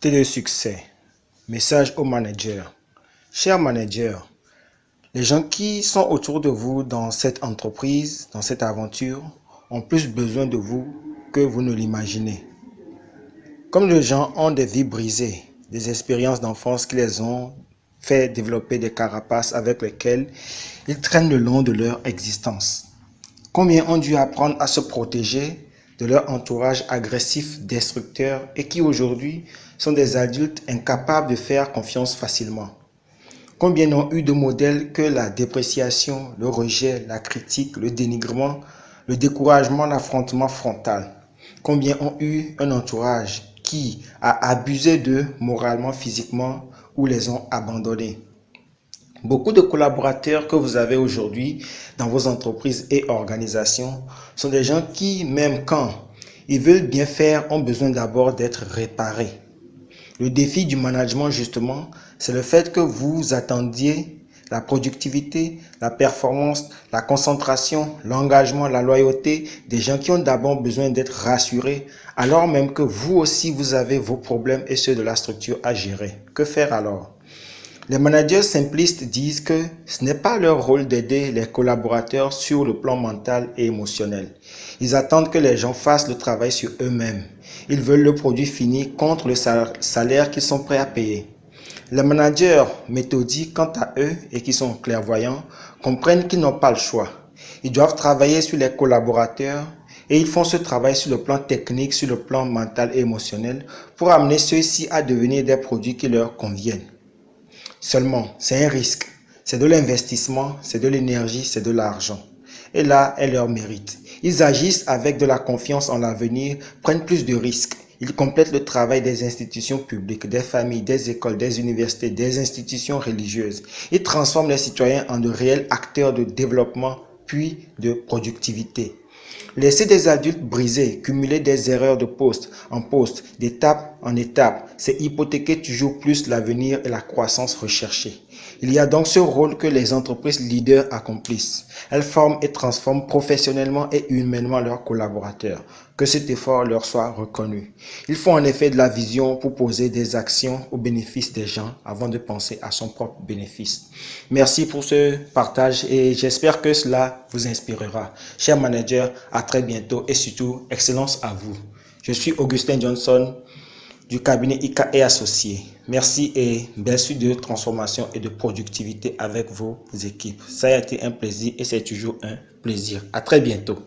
Télésuccès. Message aux managers. Chers managers, les gens qui sont autour de vous dans cette entreprise, dans cette aventure, ont plus besoin de vous que vous ne l'imaginez. Comme les gens ont des vies brisées, des expériences d'enfance qui les ont fait développer des carapaces avec lesquelles ils traînent le long de leur existence. Combien ont dû apprendre à se protéger de leur entourage agressif, destructeur et qui aujourd'hui sont des adultes incapables de faire confiance facilement. Combien n'ont eu de modèles que la dépréciation, le rejet, la critique, le dénigrement, le découragement, l'affrontement frontal. Combien ont eu un entourage qui a abusé d'eux moralement, physiquement ou les ont abandonnés. Beaucoup de collaborateurs que vous avez aujourd'hui dans vos entreprises et organisations sont des gens qui, même quand ils veulent bien faire, ont besoin d'abord d'être réparés. Le défi du management, justement, c'est le fait que vous attendiez la productivité, la performance, la concentration, l'engagement, la loyauté des gens qui ont d'abord besoin d'être rassurés, alors même que vous aussi, vous avez vos problèmes et ceux de la structure à gérer. Que faire alors ? Les managers simplistes disent que ce n'est pas leur rôle d'aider les collaborateurs sur le plan mental et émotionnel. Ils attendent que les gens fassent le travail sur eux-mêmes. Ils veulent le produit fini contre le salaire qu'ils sont prêts à payer. Les managers méthodiques, quant à eux, et qui sont clairvoyants, comprennent qu'ils n'ont pas le choix. Ils doivent travailler sur les collaborateurs et ils font ce travail sur le plan technique, sur le plan mental et émotionnel pour amener ceux-ci à devenir des produits qui leur conviennent. Seulement, c'est un risque, c'est de l'investissement, c'est de l'énergie, c'est de l'argent. Et là est leur mérite. Ils agissent avec de la confiance en l'avenir, prennent plus de risques. Ils complètent le travail des institutions publiques, des familles, des écoles, des universités, des institutions religieuses. Ils transforment les citoyens en de réels acteurs de développement puis de productivité. Laisser des adultes brisés, cumuler des erreurs de poste en poste, d'étape en étape, c'est hypothéquer toujours plus l'avenir et la croissance recherchée. Il y a donc ce rôle que les entreprises leaders accomplissent. Elles forment et transforment professionnellement et humainement leurs collaborateurs. Que cet effort leur soit reconnu. Il faut en effet de la vision pour poser des actions au bénéfice des gens avant de penser à son propre bénéfice. Merci pour ce partage et j'espère que cela vous inspirera. Chers managers, à très bientôt et surtout, excellence à vous. Je suis Augustin Johnson du cabinet IK et Associés. Merci et belle suite de transformation et de productivité avec vos équipes. Ça a été un plaisir et c'est toujours un plaisir. À très bientôt.